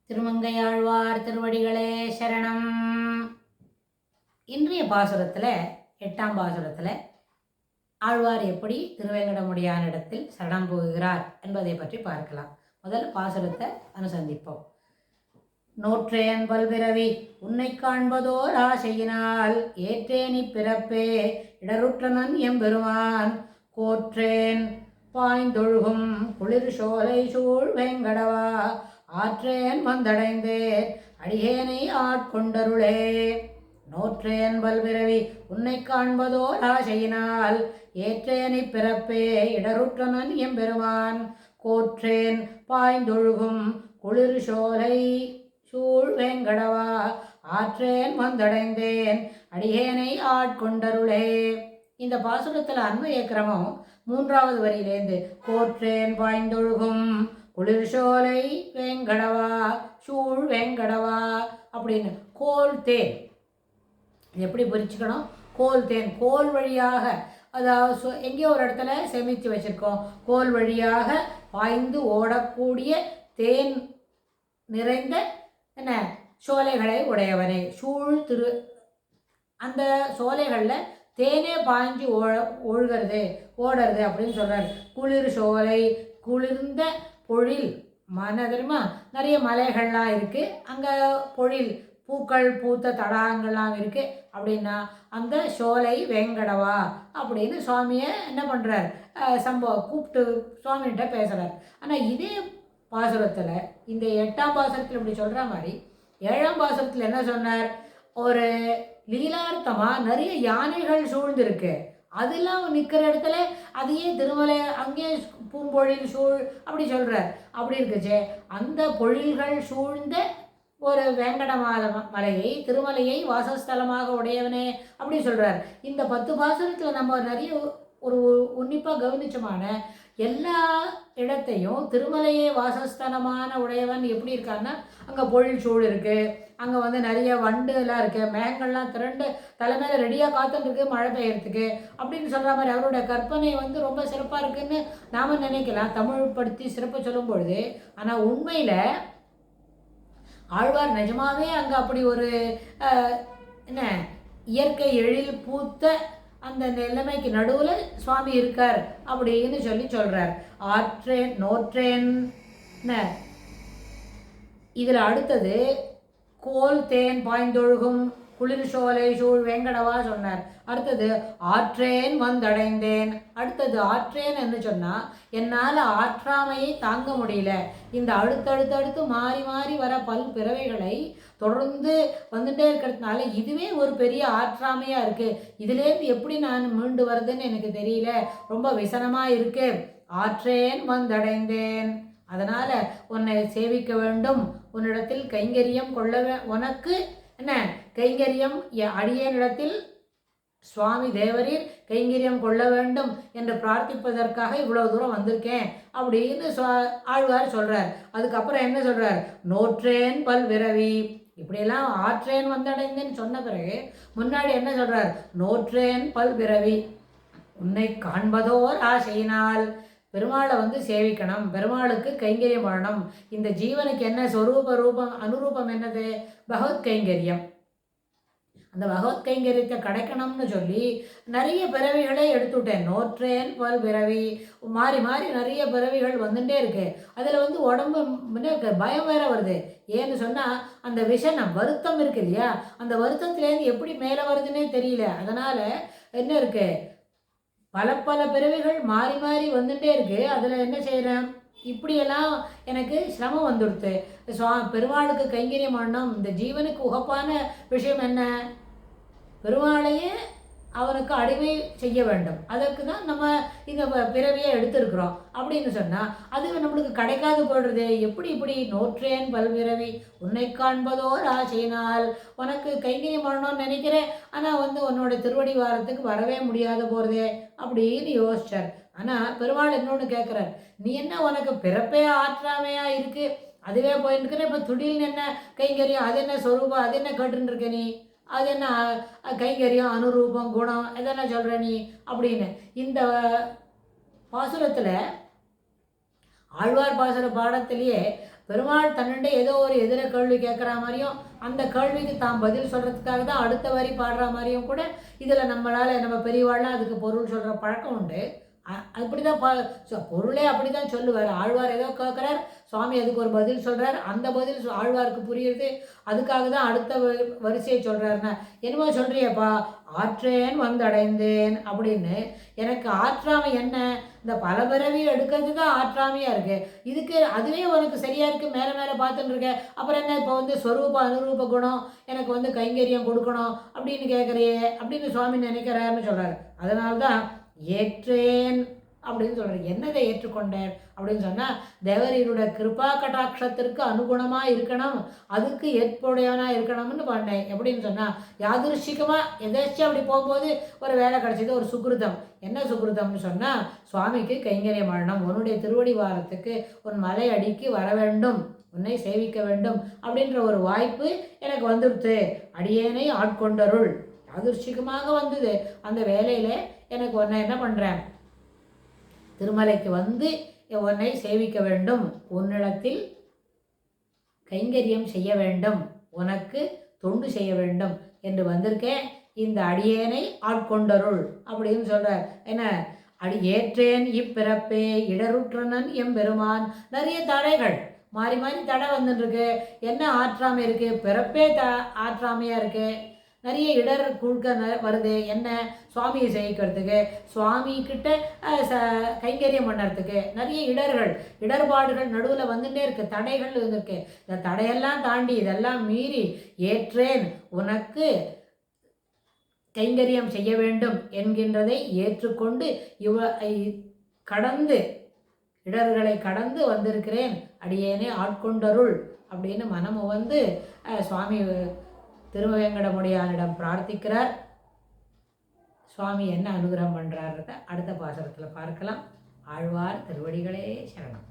திருமங்கையாழ்வார் திருவடிகளே சரணம். இன்றைய பாசுரத்தில் 8ஆம் பாசுரத்தில் ஆழ்வார் எப்படி திருவேங்கடமுடியானிடத்தில் சரணம் போகிறார் என்பதை பற்றி பார்க்கலாம். முதல் பாசுரத்தை அனுசந்திப்போம். நோற்றேன் பல்பிறவி உன்னை காண்பதோர் ஆசையினால் ஏற்றேன் இப்பிறப்பே இடருற்றனன் எம்பெருமான் கோற்றேன் பாய்ந்தொழுகும் குளிர் சோலை சூழ் வேங்கடவா ஆற்றேன் வந்தடைந்தேன் அடியேனை ஆட்கொண்டருளே. நோற்றேன் பல்பிறவி உன்னை காண்பதோர் ஆசையினால் ஏற்றேன் இப்பிறப்பே இடருற்றனன் எம்பெருமான் கோற்றேன் பாய்ந்தொழுகும் குளிர் சோலை சூழ் வேங்கடவா ஆற்றேன் வந்தடைந்தேன் அடியேனை ஆட்கொண்டருளே. இந்த பாசுரத்தில் அன்வய கிரமம் 3வது வரியிலேருந்து கோற்றேன் பாய்ந்தொழுகும் குளிர் சோலை வேங்கடவா சூழ் வேங்கடவா அப்படின்னு கோல் தேன் எப்படி பிரிச்சுக்கணும்? கோல் தேன் கோல் வழியாக, அதாவது எங்கேயோ ஒரு இடத்துல சேமித்து வச்சுருக்கோம். கோல் வழியாக பாய்ந்து ஓடக்கூடிய தேன் நிறைந்த என்ன சோலைகளை உடையவனே. சூழ் திரு அந்த சோலைகளில் தேனே பாய்ஞ்சு ஒழுகிறது ஓடுறது அப்படின்னு சொல்கிறார். குளிர் சோலை குளிர்ந்த பொழில் தெரியுமா, நிறைய மலைகள்லாம் இருக்குது, அங்கே பொழில் பூக்கள் பூத்த தடாகங்கள்லாம் இருக்குது. அப்படின்னா அந்த சோலை வேங்கடவா அப்படின்னு சுவாமியை என்ன பண்ணுறார், கூப்பிட்டு சுவாமிகிட்ட பேசுகிறார். ஆனால் இதே பாசுரத்தில் இந்த 8ஆம் பாசுரத்தில் இப்படி சொல்கிற மாதிரி 7ஆம் பாசுரத்தில் என்ன சொன்னார், ஒரு லீலார்த்தமாக நிறைய யானைகள் சூழ்ந்திருக்கு, அதெல்லாம் நிற்கிற இடத்துல அதையே திருமலை அங்கே பூம்பொழில் சூழ் அப்படி சொல்கிறார். அப்படி இருக்குச்சே அந்த பொழில்கள் சூழ்ந்த ஒரு மலையை திருமலையை வாசஸ்தலமாக உடையவனே அப்படி சொல்கிறார். இந்த 10 பாசுரத்தில் நம்ம நிறைய ஒரு உன்னிப்பாக கவனிச்சமான எல்லா இடத்தையும் திருமலையே வாசஸ்தலமான உடையவன் எப்படி இருக்கான்னா, அங்கே பொழில் சூழ் இருக்குது, அங்கே நிறைய வண்டு எல்லாம் இருக்குது, மேகங்கள்லாம் திரண்டு தலைமையில் ரெடியாக காத்துருக்கு மழை பெய்யறதுக்கு அப்படின்னு சொல்கிற மாதிரி அவரோட கற்பனை ரொம்ப சிறப்பாக இருக்குதுன்னு நாம் நினைக்கலாம் தமிழ் படுத்தி சிறப்பு சொல்லும் பொழுது. ஆனால் உண்மையில் ஆழ்வார் நிஜமாவே அங்கே அப்படி ஒரு என்ன இயற்கை எழில் பூத்த அந்த நிலைமைக்கு நடுவில் சுவாமி இருக்கார் அப்படின்னு சொல்கிறார். ஆற்றேன் நோற்றேன். இதில் அடுத்தது கோல் தேன் பாய்ந்தொழுகும் குளிர் சோலை சூழ் வேங்கடவா சொன்னார். அடுத்தது ஆற்றேன் வந்தடைந்தேன். அடுத்தது ஆற்றேன் என்று சொன்னால் என்னால் ஆற்றாமையை தாங்க முடியல. இந்த அடுத்தடுத்தடுத்து மாறி மாறி வர பல் பிறவைகளை தொடர்ந்து வந்துட்டே இருக்கிறதுனால இதுவே ஒரு பெரிய ஆற்றாமையாக இருக்குது. இதுலேருந்து எப்படி நான் மீண்டு வருதுன்னு எனக்கு தெரியல, ரொம்ப விசனமாக இருக்கு. ஆற்றேன் வந்தடைந்தேன், அதனால் உன்னை சேவிக்க வேண்டும், உன்னிடத்தில் கைங்கரியம் கொள்ள உனக்கு என்ன கைங்கரியம் அடியேனிடத்தில் சுவாமி தேவரீர் கைங்கரியம் கொள்ள வேண்டும் என்று பிரார்த்திப்பதற்காக இவ்வளோ தூரம் வந்திருக்கேன் அப்படின்னு ஆழ்வார் சொல்கிறார். அதுக்கப்புறம் என்ன சொல்கிறார், நோற்றேன் பல் விரவி இப்படியெல்லாம் ஆற்றேன் வந்தடைந்தேன்னு சொன்ன பிறகு முன்னாடி என்ன சொல்கிறார், நோற்றேன் பல் விரவி உன்னை காண்பதோர் ஆசையினால் பெருமாளை சேவிக்கணும், பெருமாளுக்கு கைங்கரியம் பண்ணணும். இந்த ஜீவனுக்கு என்ன சொரூப ரூபம் அனுரூபம் என்னது, பகவத் கைங்கரியம். அந்த பகவத் கைங்கரியத்தை கிடைக்கணும்னு சொல்லி நிறைய பிறவிகளை எடுத்துவிட்டேன். நோற்றேன் பல் பிறவி மாறி மாறி நிறைய பிறவிகள் வந்துட்டே இருக்கு. அதில் உடம்பு பயம் வேற வருது. ஏன்னு சொன்னால் அந்த விஷனம் வருத்தம் இருக்கு இல்லையா, அந்த வருத்தத்துலேருந்து எப்படி மேலே வருதுன்னே தெரியல. அதனால் என்ன இருக்கு, பல பல பிறவிகள் மாறி மாறி வந்துட்டே இருக்கு. அதில் என்ன செய்கிறேன், இப்படியெல்லாம் எனக்கு சிரமம் வந்துடுத்து. பெருமாளுக்கு கைங்கரியம் பண்ணணும். இந்த ஜீவனுக்கு உகப்பான விஷயம் என்ன, பெருமாளையே அவனுக்கு அடிமை செய்ய வேண்டும். அதற்கு தான் நம்ம இந்த பிறவியை எடுத்திருக்கிறோம். அப்படின்னு சொன்னால் அது நம்மளுக்கு கிடைக்காது போடுறது. எப்படி இப்படி நோற்றேன் பல்பிறவி உன்னை காண்பதோர் ஆசையினால் உனக்கு கைங்கரியம் பண்ணணும்னு நினைக்கிறேன், ஆனால் உன்னோட திருவடி வாரத்துக்கு வரவே முடியாத போகிறதே அப்படின்னு யோசிச்சார். ஆனால் பெருமாள் இன்னொன்று கேட்குறார், நீ என்ன உனக்கு பிறப்பே ஆற்றாமையாக இருக்குது, அதுவே போயின்னு இருக்கிற, இப்போ துடில்னு என்ன கைங்கரியம், அது என்ன சொரூபம், அது என்ன கேட்டுன்னு இருக்க நீ, அது என்ன கைங்கரியம் அனுரூபம் குணம் எதெல்லாம் சொல்கிற நீ அப்படின்னு. இந்த பாசுரத்தில் ஆழ்வார் பாசுர பாடத்திலேயே பெருமாள் தன்னிட ஏதோ ஒரு எதிர கேள்வி கேட்குற மாதிரியும் அந்த கேள்விக்கு தான் பதில் சொல்கிறதுக்காக தான் அடுத்த வரி பாடுற மாதிரியும் கூட இதில் நம்ம பெரியவாள்லாம் அதுக்கு பொருள் சொல்கிற பழக்கம் உண்டு. அப்படி தான் பொருளே அப்படி தான் சொல்லுவார். ஆழ்வார் ஏதோ கேட்குறார், சுவாமி அதுக்கு ஒரு பதில் சொல்கிறார், அந்த பதில் ஆழ்வாருக்கு புரியுது, அதுக்காக தான் அடுத்த வரிசையை சொல்கிறாருன்னா என்னமோ சொல்கிறியப்பா ஆற்றேன் வந்தடைந்தேன் அப்படின்னு. எனக்கு ஆற்றாமை என்ன? இந்த பல பிறவி எடுக்கிறது தான் ஆற்றாமையாக இருக்குது. இதுக்கு அதுவே உனக்கு சரியாக இருக்குது, மேலே மேலே பார்த்துட்டு இருக்க, அப்புறம் என்ன இப்போ ஸ்வரூப அனுரூப குணம் எனக்கு கைங்கரியம் கொடுக்கணும் அப்படின்னு கேட்குறியே அப்படின்னு சுவாமி நினைக்கிறாருன்னு சொல்கிறார். அதனால்தான் ஏற்றேன் அப்படின்னு சொல்கிறேன். என்னதை ஏற்றுக்கொண்டேன் அப்படின்னு சொன்னால் தேவரீருடைய கிருபா கட்டாட்சத்திற்கு அனுகுணமாக இருக்கணும், அதுக்கு ஏற்புடையவனாக இருக்கணும்னு பண்ணேன். எப்படின்னு சொன்னால் யாதிருஷிகமாக எதாச்சும் அப்படி போகும்போது ஒரு வேலை கிடச்சிது, ஒரு சுக்ருதம். என்ன சுக்ருதம்னு சொன்னால் சுவாமிக்கு கைங்கரியம் பண்ணணும், உன்னுடைய திருவடி வாரத்துக்கு உன் மலை அடிக்கு வர வேண்டும், உன்னை சேவிக்க வேண்டும் அப்படின்ற ஒரு வாய்ப்பு எனக்கு வந்துடுத்து. அடியேனை ஆட்கொண்டருள் யாதிருஷிகமாக வந்தது. அந்த வேலையில் எனக்கு உன்னை என்ன பண்ணுறேன், திருமலைக்கு உன்னை சேவிக்க வேண்டும், உன்னிடத்தில் கைங்கரியம் செய்ய வேண்டும், உனக்கு தொண்டு செய்ய வேண்டும் என்று வந்திருக்கேன். இந்த அடியேனை ஆட்கொண்டருள் அப்படின்னு சொல்கிறார். என்ன ஏற்றேன் இப்பிறப்பே இடருற்றனன் எம்பெருமான். நிறைய தடைகள் மாறி மாறி தடை வந்துட்டுருக்கு. என்ன ஆற்றாமை இருக்குது? பிறப்பே ஆற்றாமையாக இருக்குது. நிறைய இடர் குழுக்க வருது. என்ன சுவாமியை சேவிக்கிறதுக்கு, சுவாமி கிட்ட கைங்கரியம் பண்ணுறதுக்கு நிறைய இடர்பாடுகள் நடுவில் வந்துட்டே இருக்குது, தடைகள் வந்துருக்கு. இந்த தடையெல்லாம் தாண்டி இதெல்லாம் மீறி ஏற்றேன் உனக்கு கைங்கரியம் செய்ய வேண்டும் என்கின்றதை ஏற்றுக்கொண்டு கடந்து இடர்களை கடந்து வந்திருக்கிறேன், அடியேனே ஆட்கொண்டருள் அப்படின்னு மனமும் சுவாமி திருவேங்கடமுடியானிடம் பிரார்த்திக்கிறார். சுவாமி என்ன அனுகிரகம் பண்ணுறாருன்றத அடுத்த பாசுரத்தில் பார்க்கலாம். ஆழ்வார் திருவடிகளே சரணம்.